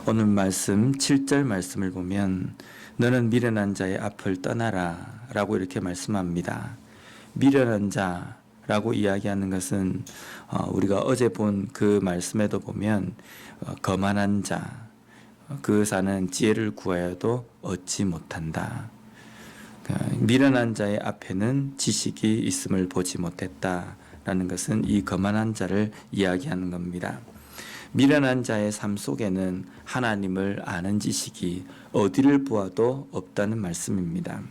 오늘 말씀 7절 말씀을 보면 너는 미련한 자의 앞을 떠나라 라고 이렇게 말씀합니다. 미련한 자라고 이야기하는 것은 우리가 어제 본 그 말씀에도 보면 거만한 자, 그 자는 지혜를 구하여도 얻지 못한다. 미련한 자의 앞에는 지식이 있음을 보지 못했다라는 것은 이 거만한 자를 이야기하는 겁니다. 미련한 자의 삶 속에는 하나님을 아는 지식이 어디를 보아도 없다는 말씀입니다.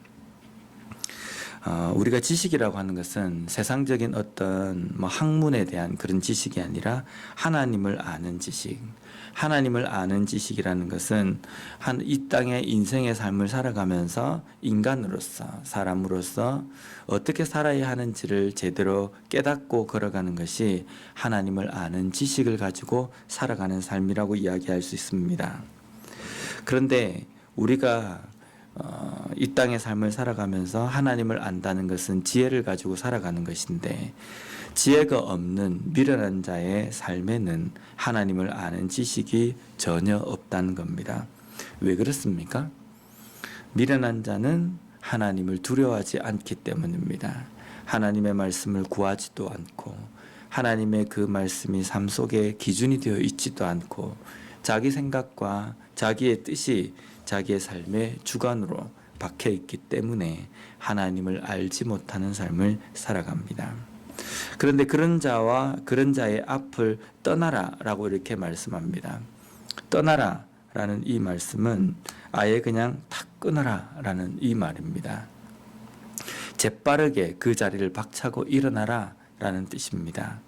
우리가 지식이라고 하는 것은 세상적인 어떤 학문에 대한 그런 지식이 아니라 하나님을 아는 지식. 하나님을 아는 지식이라는 것은 이 땅의 인생의 삶을 살아가면서 인간으로서, 사람으로서 어떻게 살아야 하는지를 제대로 깨닫고 걸어가는 것이 하나님을 아는 지식을 가지고 살아가는 삶이라고 이야기할 수 있습니다. 그런데 우리가 이 땅의 삶을 살아가면서 하나님을 안다는 것은 지혜를 가지고 살아가는 것인데, 지혜가 없는 미련한 자의 삶에는 하나님을 아는 지식이 전혀 없다는 겁니다. 왜 그렇습니까? 미련한 자는 하나님을 두려워하지 않기 때문입니다. 하나님의 말씀을 구하지도 않고 하나님의 그 말씀이 삶 속에 기준이 되어 있지도 않고 자기 생각과 자기의 뜻이 자기의 삶의 주관으로 박혀 있기 때문에 하나님을 알지 못하는 삶을 살아갑니다. 그런데 그런 자의 앞을 떠나라 라고 이렇게 말씀합니다. 떠나라 라는 이 말씀은 아예 그냥 탁 끊어라 라는 이 말입니다. 재빠르게 그 자리를 박차고 일어나라 라는 뜻입니다.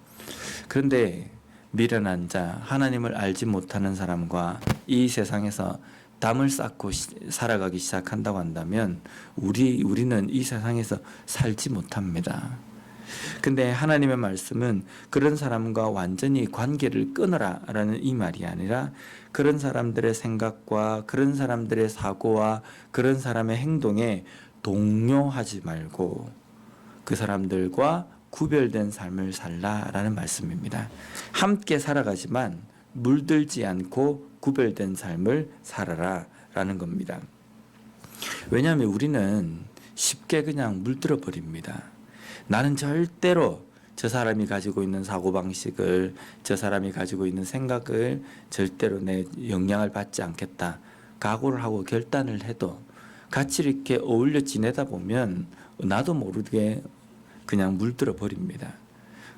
그런데 미련한 자, 하나님을 알지 못하는 사람과 이 세상에서 담을 쌓고 살아가기 시작한다고 한다면 우리는 이 세상에서 살지 못합니다. 근데 하나님의 말씀은 그런 사람과 완전히 관계를 끊어라 라는 이 말이 아니라 그런 사람들의 생각과 그런 사람들의 사고와 그런 사람의 행동에 동요하지 말고 그 사람들과 구별된 삶을 살라라는 말씀입니다. 함께 살아가지만 물들지 않고 구별된 삶을 살아라 라는 겁니다. 왜냐하면 우리는 쉽게 그냥 물들어 버립니다. 나는 절대로 저 사람이 가지고 있는 사고방식을, 저 사람이 가지고 있는 생각을 절대로 내 영향을 받지 않겠다. 각오를 하고 결단을 해도 같이 이렇게 어울려 지내다 보면 나도 모르게 그냥 물들어 버립니다.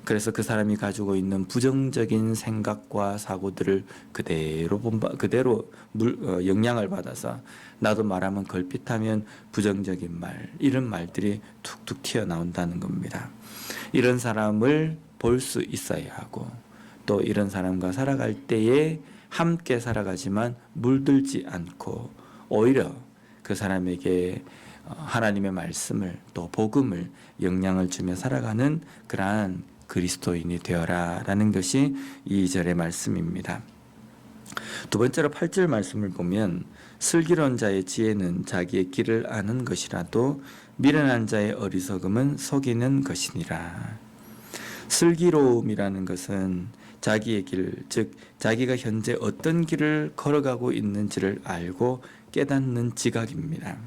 그래서 그 사람이 가지고 있는 부정적인 생각과 사고들을 그대로 영향을 받아서 나도 말하면 걸핏하면 부정적인 말, 이런 말들이 툭툭 튀어나온다는 겁니다. 이런 사람을 볼 수 있어야 하고 또 이런 사람과 살아갈 때에 함께 살아가지만 물들지 않고 오히려 그 사람에게 하나님의 말씀을 또 복음을 영향을 주며 살아가는 그러한 그리스도인이 되어라 라는 것이 2절의 말씀입니다. 두 번째로 8절 말씀을 보면 슬기로운 자의 지혜는 자기의 길을 아는 것이라도 미련한 자의 어리석음은 속이는 것이니라. 슬기로움이라는 것은 자기의 길, 즉 자기가 현재 어떤 길을 걸어가고 있는지를 알고 깨닫는 지각입니다.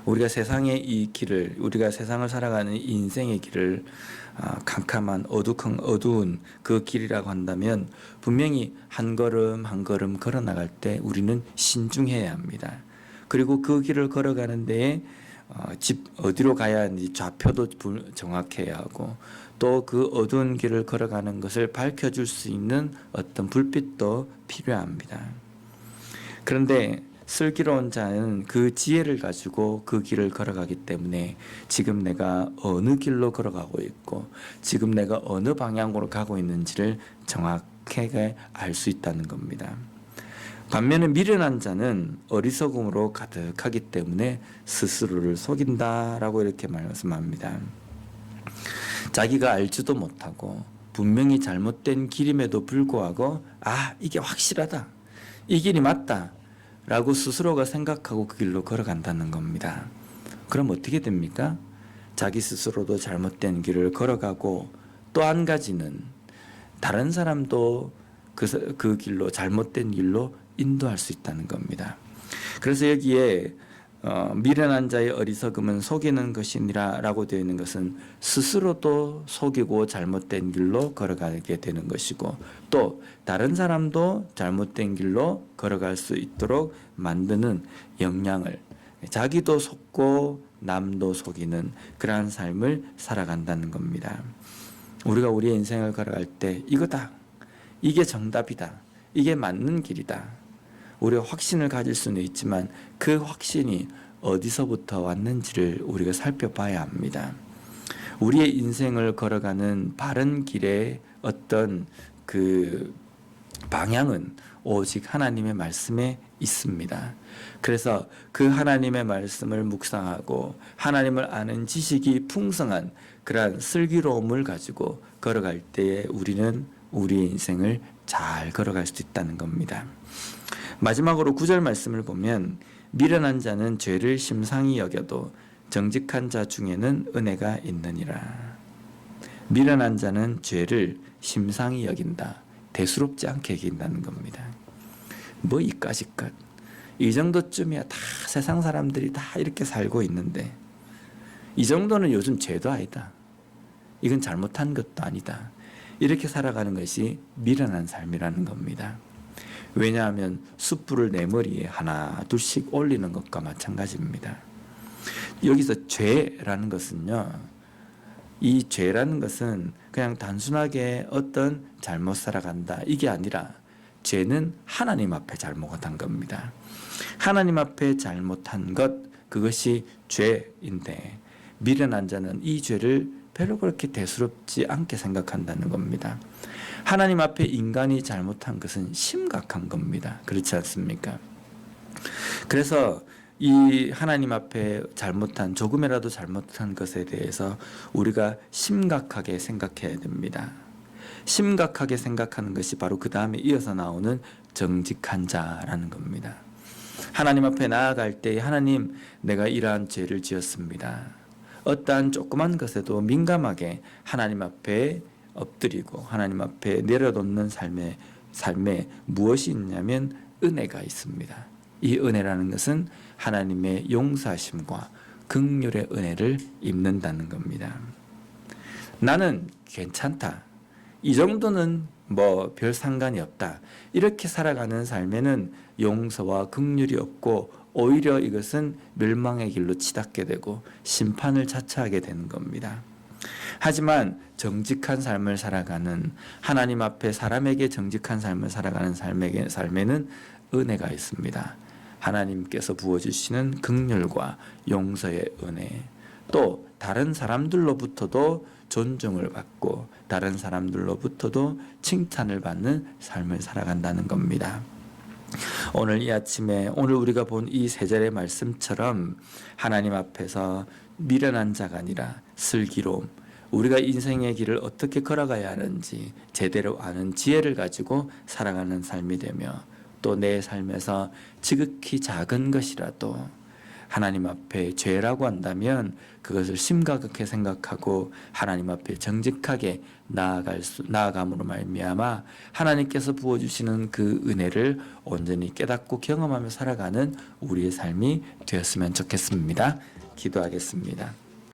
우리가 세상의 이 길을, 우리가 세상을 살아가는 인생의 길을 캄캄한 어두운 그 길이라고 한다면 분명히 한 걸음 한 걸음 걸어 나갈 때 우리는 신중해야 합니다. 그리고 그 길을 걸어가는 데에 어디로 가야 하는지 좌표도 정확해야 하고 또 그 어두운 길을 걸어가는 것을 밝혀줄 수 있는 어떤 불빛도 필요합니다. 그런데 슬기로운 자는 그 지혜를 가지고 그 길을 걸어가기 때문에 지금 내가 어느 길로 걸어가고 있고 지금 내가 어느 방향으로 가고 있는지를 정확하게 알 수 있다는 겁니다. 반면에 미련한 자는 어리석음으로 가득하기 때문에 스스로를 속인다라고 이렇게 말씀합니다. 자기가 알지도 못하고 분명히 잘못된 길임에도 불구하고 이게 확실하다, 이 길이 맞다 라고 스스로가 생각하고 그 길로 걸어간다는 겁니다. 그럼 어떻게 됩니까? 자기 스스로도 잘못된 길을 걸어가고 또 한 가지는 다른 사람도 그 길로, 잘못된 길로 인도할 수 있다는 겁니다. 그래서 여기에 미련한 자의 어리석음은 속이는 것이니라 라고 되어 있는 것은 스스로도 속이고 잘못된 길로 걸어가게 되는 것이고, 또 다른 사람도 잘못된 길로 걸어갈 수 있도록 만드는 역량을, 자기도 속고 남도 속이는 그러한 삶을 살아간다는 겁니다. 우리가 우리의 인생을 걸어갈 때 이거다, 이게 정답이다, 이게 맞는 길이다, 우리가 확신을 가질 수는 있지만 그 확신이 어디서부터 왔는지를 우리가 살펴봐야 합니다. 우리의 인생을 걸어가는 바른 길의 어떤 그 방향은 오직 하나님의 말씀에 있습니다. 그래서 그 하나님의 말씀을 묵상하고 하나님을 아는 지식이 풍성한 그러한 슬기로움을 가지고 걸어갈 때에 우리는 우리의 인생을 잘 걸어갈 수 있다는 겁니다. 마지막으로 9절 말씀을 보면 미련한 자는 죄를 심상히 여겨도 정직한 자 중에는 은혜가 있느니라. 미련한 자는 죄를 심상히 여긴다, 대수롭지 않게 여긴다는 겁니다. 뭐 이까짓 것, 이 정도쯤이야 다 세상 사람들이 다 이렇게 살고 있는데 이 정도는 요즘 죄도 아니다, 이건 잘못한 것도 아니다, 이렇게 살아가는 것이 미련한 삶이라는 겁니다. 왜냐하면 숯불을 내 머리에 하나 둘씩 올리는 것과 마찬가지입니다. 여기서 죄라는 것은요, 이 죄라는 것은 그냥 단순하게 어떤 잘못 살아간다 이게 아니라 죄는 하나님 앞에 잘못한 겁니다. 하나님 앞에 잘못한 것, 그것이 죄인데 미련한 자는 이 죄를 별로 그렇게 대수롭지 않게 생각한다는 겁니다. 하나님 앞에 인간이 잘못한 것은 심각한 겁니다. 그렇지 않습니까? 그래서 이 하나님 앞에 잘못한, 조금이라도 잘못한 것에 대해서 우리가 심각하게 생각해야 됩니다. 심각하게 생각하는 것이 바로 그 다음에 이어서 나오는 정직한 자라는 겁니다. 하나님 앞에 나아갈 때 하나님, 내가 이러한 죄를 지었습니다. 어떠한 조그만 것에도 민감하게 하나님 앞에 엎드리고 하나님 앞에 내려놓는 삶에 무엇이 있냐면 은혜가 있습니다. 이 은혜라는 것은 하나님의 용서하심과 긍휼의 은혜를 입는다는 겁니다. 나는 괜찮다, 이 정도는 뭐 별 상관이 없다, 이렇게 살아가는 삶에는 용서와 긍휼이 없고 오히려 이것은 멸망의 길로 치닫게 되고 심판을 자처하게 되는 겁니다. 하지만 정직한 삶을 살아가는, 하나님 앞에 사람에게 정직한 삶을 살아가는 삶에는 은혜가 있습니다. 하나님께서 부어주시는 긍휼과 용서의 은혜, 또 다른 사람들로부터도 존중을 받고 다른 사람들로부터도 칭찬을 받는 삶을 살아간다는 겁니다. 오늘 이 아침에 오늘 우리가 본 이 세 절의 말씀처럼 하나님 앞에서 미련한 자가 아니라 슬기로움, 우리가 인생의 길을 어떻게 걸어가야 하는지 제대로 아는 지혜를 가지고 살아가는 삶이 되며, 또 내 삶에서 지극히 작은 것이라도 하나님 앞에 죄라고 한다면 그것을 심각하게 생각하고 하나님 앞에 정직하게 나아감으로 말미암아 하나님께서 부어주시는 그 은혜를 온전히 깨닫고 경험하며 살아가는 우리의 삶이 되었으면 좋겠습니다. 기도하겠습니다.